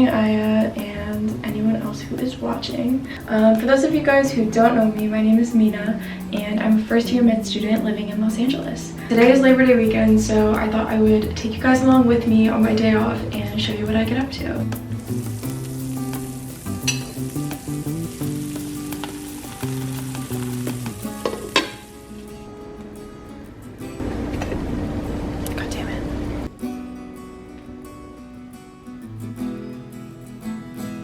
morning, Aya, and anyone else who is watching. For those of you guys who don't know me, my name is Mina, and I'm a first-year med student living in Los Angeles. Today is Labor Day weekend, so I thought I would take you guys along with me on my day off and show you what I get up to.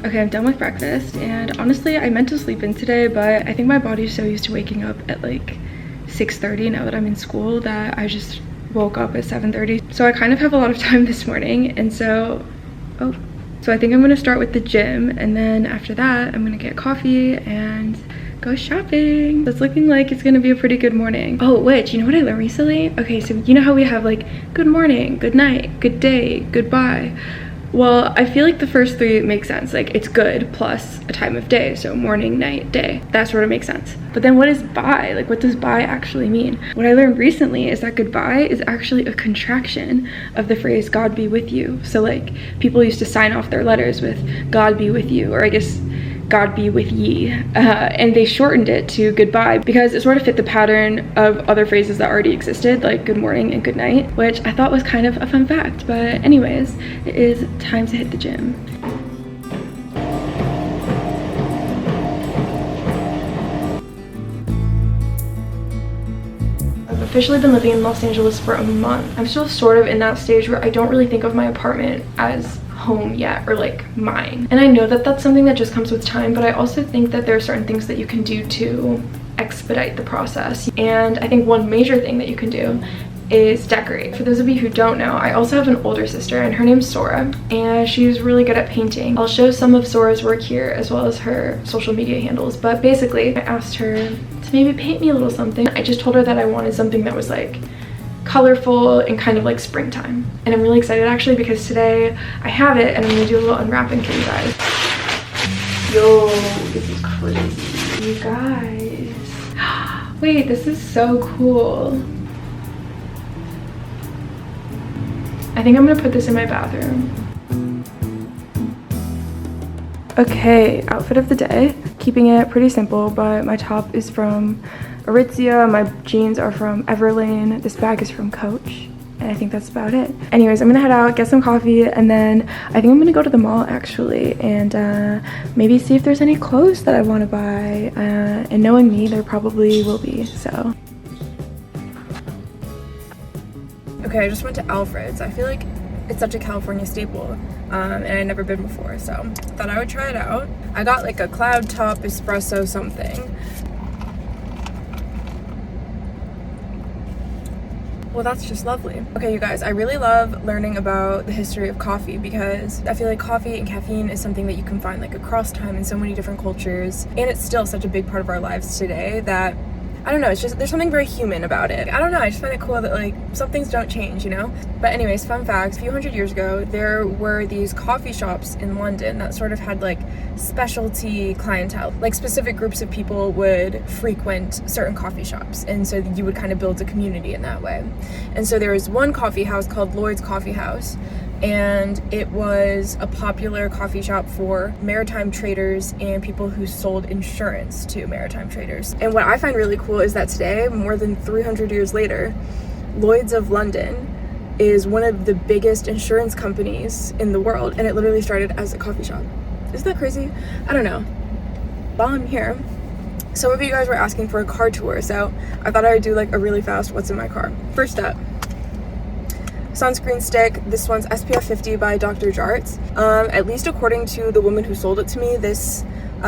Okay, I'm done with breakfast, and honestly, I meant to sleep in today, but I think my body's so used to waking up at like 6:30 now that I'm in school that I just woke up at 7:30. So I kind of have a lot of time this morning, and so I think I'm gonna start with the gym, and then after that, I'm gonna get coffee and go shopping. It's looking like it's gonna be a pretty good morning. Oh, which, you know what I learned recently? Okay, so you know how we have like good morning, good night, good day, goodbye. Well, I feel like the first three make sense. Like, it's good plus a time of day, so morning, night, day. That sort of makes sense. But then what is bye? Like, what does bye actually mean? What I learned recently is that goodbye is actually a contraction of the phrase God be with you. So like, people used to sign off their letters with God be with you, or I guess God be with ye, and they shortened it to goodbye because it sort of fit the pattern of other phrases that already existed, like good morning and good night, which I thought was kind of a fun fact. But anyways, it is time to hit the gym. I've officially been living in Los Angeles for a month. I'm still sort of in that stage where I don't really think of my apartment as home yet, or like mine, and I know that that's something that just comes with time, but I also think that there are certain things that you can do to expedite the process, and I think one major thing that you can do is decorate. For those of you who don't know, I also have an older sister, and her name's Sora, and she's really good at painting. I'll show some of Sora's work here as well as her social media handles, but basically I asked her to maybe paint me a little something. I just told her that I wanted something that was like colorful and kind of like springtime, and I'm really excited actually because today I have it and I'm gonna do a little unwrapping for you guys. Yo, this is crazy, you guys. Wait, this is so cool. I think I'm gonna put this in my bathroom. Okay, outfit of the day. Keeping it pretty simple, but my top is from Aritzia, my jeans are from Everlane, this bag is from Coach, and I think that's about it. Anyways, I'm gonna head out, get some coffee, and then I think I'm gonna go to the mall actually, and maybe see if there's any clothes that I want to buy, and knowing me, there probably will be, so. Okay, I just went to Alfred's. I feel like it's such a California staple, and I'd never been before, so thought I would try it out. I got like a cloud top espresso something. Well, that's just lovely. Okay, you guys, I really love learning about the history of coffee because I feel like coffee and caffeine is something that you can find like across time in so many different cultures, and it's still such a big part of our lives today that, I don't know, it's just, there's something very human about it. I don't know, I just find it cool that like some things don't change, you know? But anyways, fun fact, a few hundred years ago, there were these coffee shops in London that sort of had like specialty clientele. Like specific groups of people would frequent certain coffee shops, and so you would kind of build a community in that way. And so there was one coffee house called Lloyd's Coffee House, and it was a popular coffee shop for maritime traders and people who sold insurance to maritime traders. And what I find really cool is that today, more than 300 years later, Lloyd's of London is one of the biggest insurance companies in the world, and it literally started as a coffee shop. Isn't that crazy? I don't know. While I'm here, some of you guys were asking for a car tour, so I thought I would do like a really fast what's in my car. First up, sunscreen stick. This one's SPF 50 by Dr. Jarts. At least according to the woman who sold it to me, this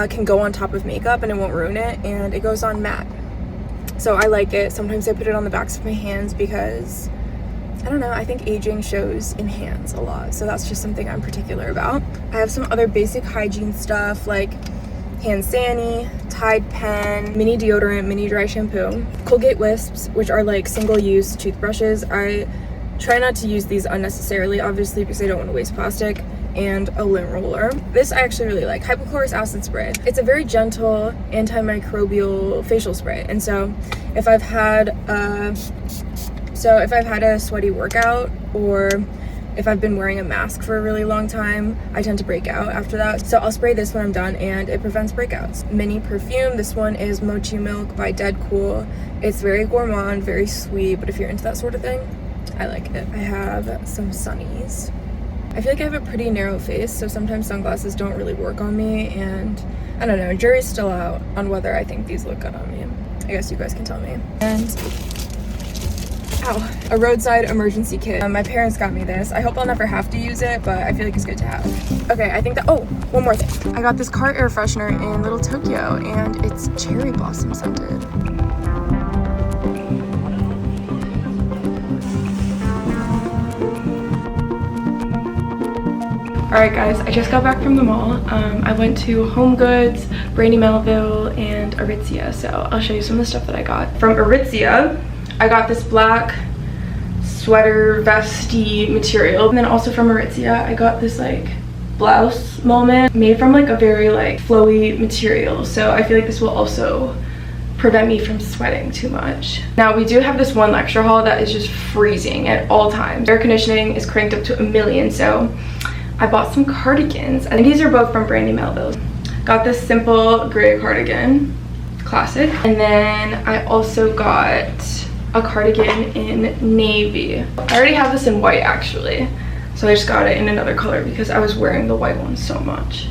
can go on top of makeup and it won't ruin it, and it goes on matte. So I like it. Sometimes I put it on the backs of my hands because, I don't know, I think aging shows in hands a lot, so that's just something I'm particular about. I have some other basic hygiene stuff like hand sani, Tide pen, mini deodorant, mini dry shampoo, Colgate Wisps, which are like single-use toothbrushes. I try not to use these unnecessarily, obviously, because I don't want to waste plastic, and a lint roller. This I actually really like, hypochlorous acid spray. It's a very gentle antimicrobial facial spray, and so if I've had a sweaty workout, or if I've been wearing a mask for a really long time, I tend to break out after that. So I'll spray this when I'm done and it prevents breakouts. Mini perfume, this one is Mochi Milk by Dead Cool. It's very gourmand, very sweet, but if you're into that sort of thing, I like it. I have some sunnies. I feel like I have a pretty narrow face, so sometimes sunglasses don't really work on me, and I don't know, jury's still out on whether I think these look good on me. I guess you guys can tell me. And a roadside emergency kit. My parents got me this. I hope I'll never have to use it, but I feel like it's good to have. Okay, I think that, oh, one more thing. I got this car air freshener in Little Tokyo, and it's cherry blossom scented. Alright guys, I just got back from the mall. I went to Home Goods, Brandy Melville, and Aritzia, so I'll show you some of the stuff that I got. From Aritzia, I got this black sweater vesty material, and then also from Aritzia, I got this like blouse moment made from like a very like flowy material, so I feel like this will also prevent me from sweating too much. Now we do have this one lecture hall that is just freezing at all times. Air conditioning is cranked up to 1,000,000, so I bought some cardigans, and these are both from Brandy Melville. Got this simple gray cardigan, classic, and then I also got a cardigan in navy. I already have this in white actually, so I just got it in another color because I was wearing the white one so much.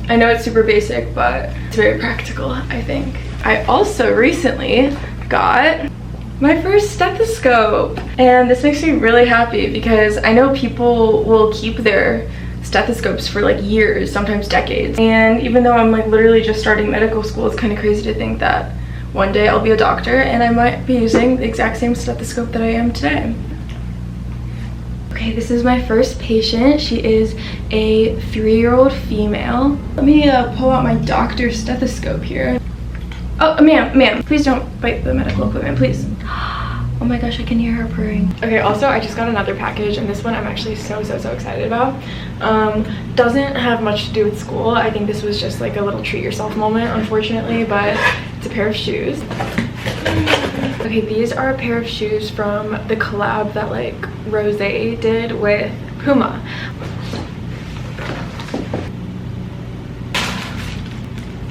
I know it's super basic, but it's very practical, I think. I also recently got my first stethoscope, and this makes me really happy because I know people will keep their stethoscopes for like years, sometimes decades, and even though I'm like literally just starting medical school, it's kind of crazy to think that one day I'll be a doctor and I might be using the exact same stethoscope that I am today. Okay, this is my first patient. She is a 3-year-old female. Let me pull out my doctor's stethoscope here. Oh, ma'am, please don't bite the medical equipment, please. Oh my gosh, I can hear her purring. Okay, also I just got another package, and this one I'm actually so excited about. Doesn't have much to do with school. I think this was just like a little treat yourself moment, unfortunately, but it's a pair of shoes. Okay, these are a pair of shoes from the collab that like Rose did with Puma.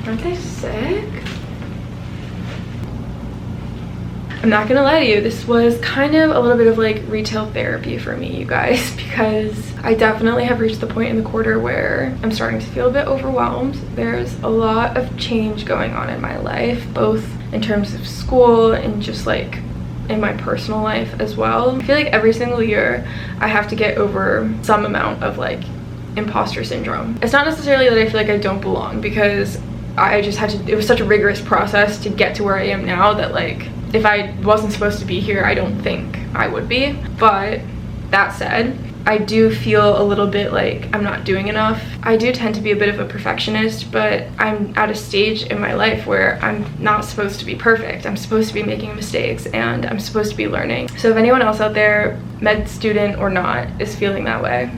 Aren't they sick? I'm not gonna lie to you, this was kind of a little bit of like retail therapy for me, you guys, because I definitely have reached the point in the quarter where I'm starting to feel a bit overwhelmed. There's a lot of change going on in my life, both in terms of school and just like in my personal life as well. I feel like every single year I have to get over some amount of like imposter syndrome. It's not necessarily that I feel like I don't belong, because I just had to, it was such a rigorous process to get to where I am now that like if I wasn't supposed to be here, I don't think I would be. But that said, I do feel a little bit like I'm not doing enough. I do tend to be a bit of a perfectionist, but I'm at a stage in my life where I'm not supposed to be perfect. I'm supposed to be making mistakes, and I'm supposed to be learning. So if anyone else out there, med student or not, is feeling that way,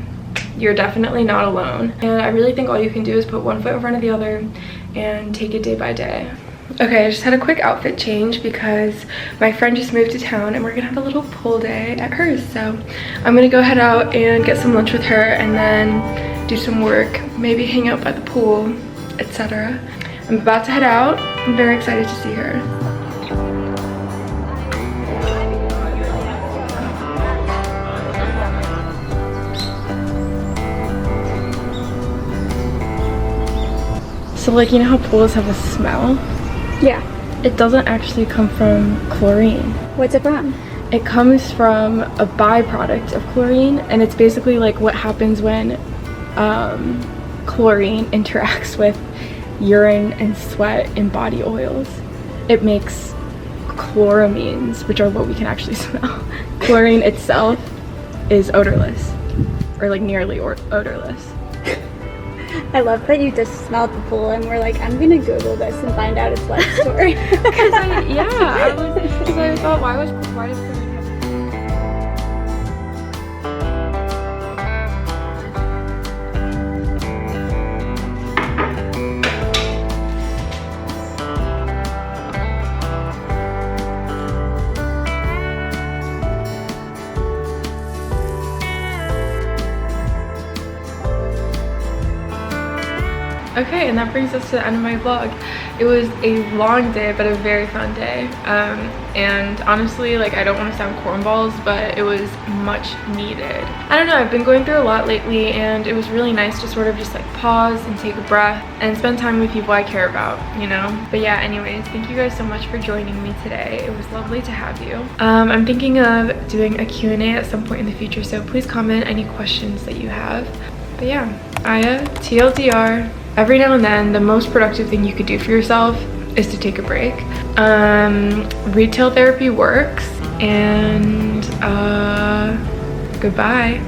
you're definitely not alone. And I really think all you can do is put one foot in front of the other and take it day by day. Okay, I just had a quick outfit change because my friend just moved to town and we're gonna have a little pool day at hers. So I'm gonna go head out and get some lunch with her and then do some work, maybe hang out by the pool, etc. I'm about to head out. I'm very excited to see her. So like, you know how pools have a smell? Yeah. It doesn't actually come from chlorine. What's it from? It comes from a byproduct of chlorine, and it's basically like what happens when chlorine interacts with urine and sweat and body oils. It makes chloramines, which are what we can actually smell. Chlorine itself is odorless, or like nearly odorless. I love that you just smelled the pool and we're like, I'm gonna Google this and find out its life story. Because I thought, why does chlorine have Okay, and that brings us to the end of my vlog. It was a long day, but a very fun day. And honestly, like, I don't want to sound cornballs, but it was much needed. I don't know, I've been going through a lot lately, and it was really nice to sort of just like pause and take a breath and spend time with people I care about, you know? But yeah, anyways, thank you guys so much for joining me today. It was lovely to have you. I'm thinking of doing a Q&A at some point in the future, so please comment any questions that you have. But yeah, Aya, TLDR. Every now and then, the most productive thing you could do for yourself is to take a break. Retail therapy works, and goodbye.